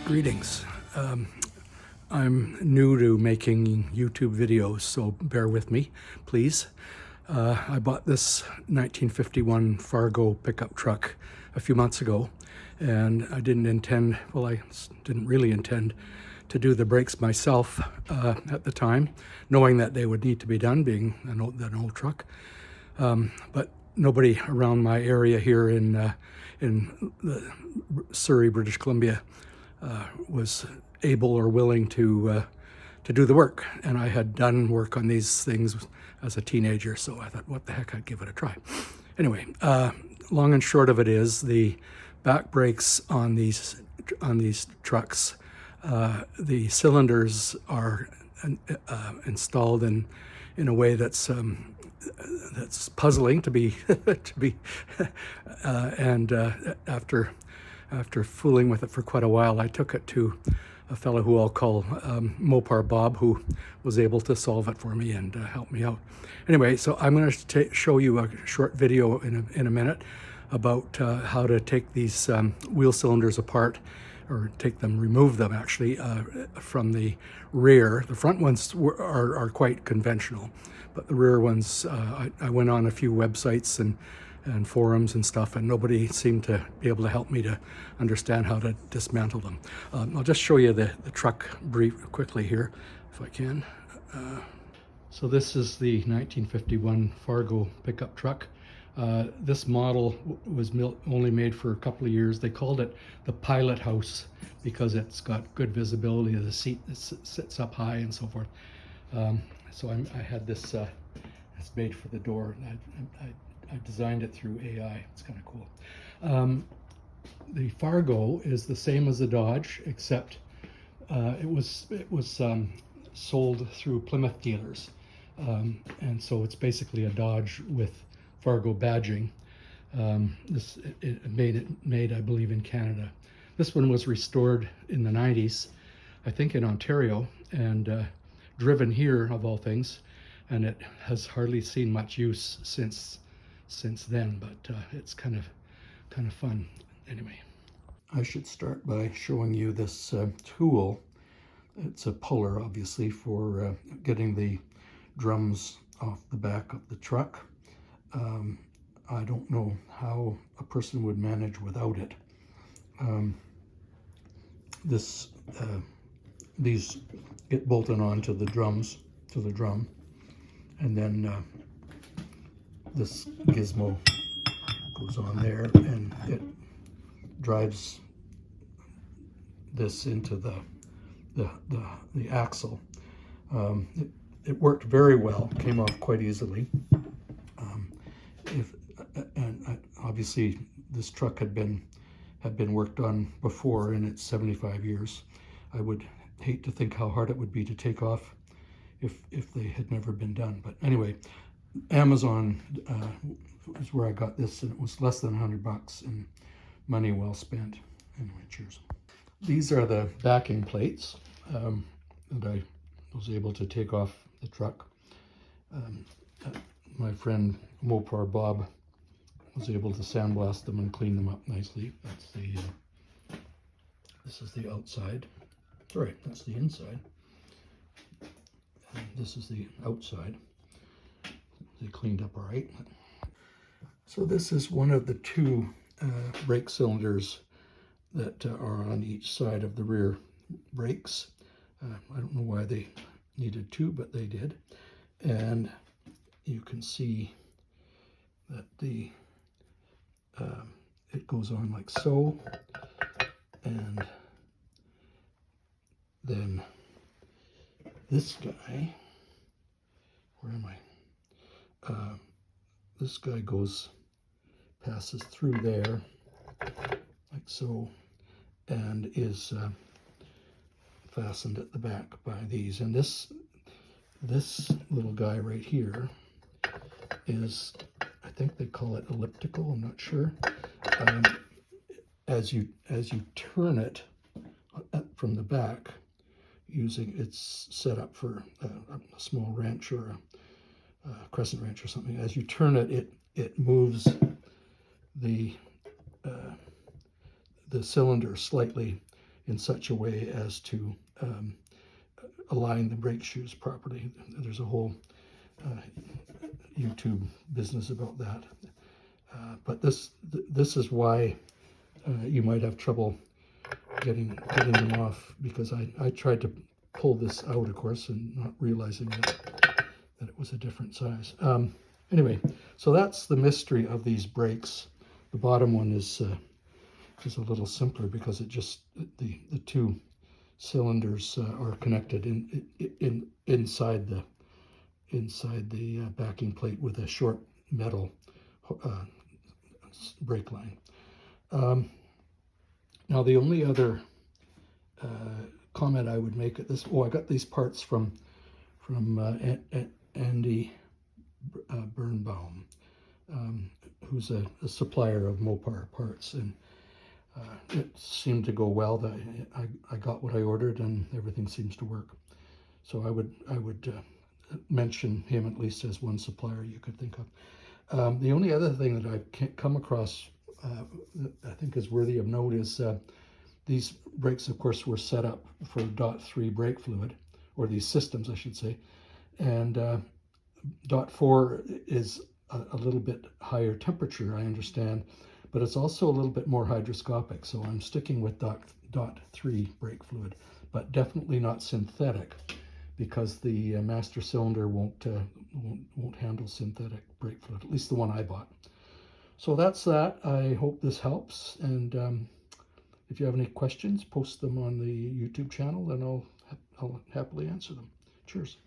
Greetings. I'm new to making YouTube videos, so bear with me, please. I bought this 1951 Fargo pickup truck a few months ago, and I didn't really intend to do the brakes myself at the time, knowing that they would need to be done, being an old truck. But nobody around my area here in the Surrey, British Columbia, was able or willing to do the work. And I had done work on these things as a teenager, so I thought, what the heck, I'd give it a try. Anyway, long and short of it is, the back brakes on these trucks, the cylinders are installed in a way that's puzzling to be and after fooling with it for quite a while, I took it to a fellow who I'll call Mopar Bob, who was able to solve it for me and help me out. Anyway, so I'm going to show you a short video in a minute about how to take these wheel cylinders apart, or remove them actually from the rear. The front ones are quite conventional, but the rear ones, I went on a few websites and forums and stuff, and nobody seemed to be able to help me to understand how to dismantle them. I'll just show you the truck quickly here, if I can. So this is the 1951 Fargo pickup truck. This model was only made for a couple of years. They called it the pilot house because it's got good visibility of the seat that sits up high and so forth. So I had this, it's made for the door. I designed it through AI. It's kind of cool. The Fargo is the same as the Dodge, except it was sold through Plymouth dealers, and so it's basically a Dodge with Fargo badging. Made, I believe, in Canada. This one was restored in the 90s, I think, in Ontario, and driven here, of all things, and it has hardly seen much use since then, but it's kind of fun. Anyway, I should start by showing you this tool. It's a puller, obviously, for getting the drums off the back of the truck. I don't know how a person would manage without it. These get bolted onto the drums, to the drum, and then this gizmo goes on there, and it drives this into the axle. It worked very well, came off quite easily. Obviously this truck had been worked on before in its 75 years. I would hate to think how hard it would be to take off if they had never been done. But anyway, Amazon is where I got this, and it was less than $100 and money well spent. Anyway, cheers. These are the backing plates that I was able to take off the truck. My friend Mopar Bob was able to sandblast them and clean them up nicely. That's this is the outside. Sorry, that's the inside. And this is the outside. They cleaned up all right. So this is one of the two brake cylinders that are on each side of the rear brakes. I don't know why they needed two, but they did. And you can see that it goes on like so, and then this guy, where am I? This guy passes through there like so, and is fastened at the back by these. And this little guy right here is, I think they call it elliptical, I'm not sure. As you turn it from the back, it's set up for a small wrench or a crescent wrench or something. As you turn it, it moves the cylinder slightly in such a way as to align the brake shoes properly. There's a whole YouTube business about that. But this is why you might have trouble getting them off, because I tried to pull this out, of course, and not realizing that it was a different size. Anyway, so that's the mystery of these brakes. The bottom one is a little simpler because it just the two cylinders are connected inside the backing plate with a short metal brake line. Now the only other comment I would make at this, I got these parts from Andy Birnbaum, who's a supplier of Mopar parts, and it seemed to go well. That I got what I ordered, and everything seems to work. So I would mention him at least as one supplier you could think of. The only other thing that I've come across that I think is worthy of note is these brakes, of course, were set up for DOT3 brake fluid, or these systems, I should say, and DOT4 is a little bit higher temperature, I understand, but it's also a little bit more hydroscopic. So I'm sticking with DOT3 brake fluid, but definitely not synthetic, because the master cylinder won't handle synthetic brake fluid, at least the one I bought. So that's that. I hope this helps, and if you have any questions, post them on the YouTube channel, and I'll happily answer them. Cheers.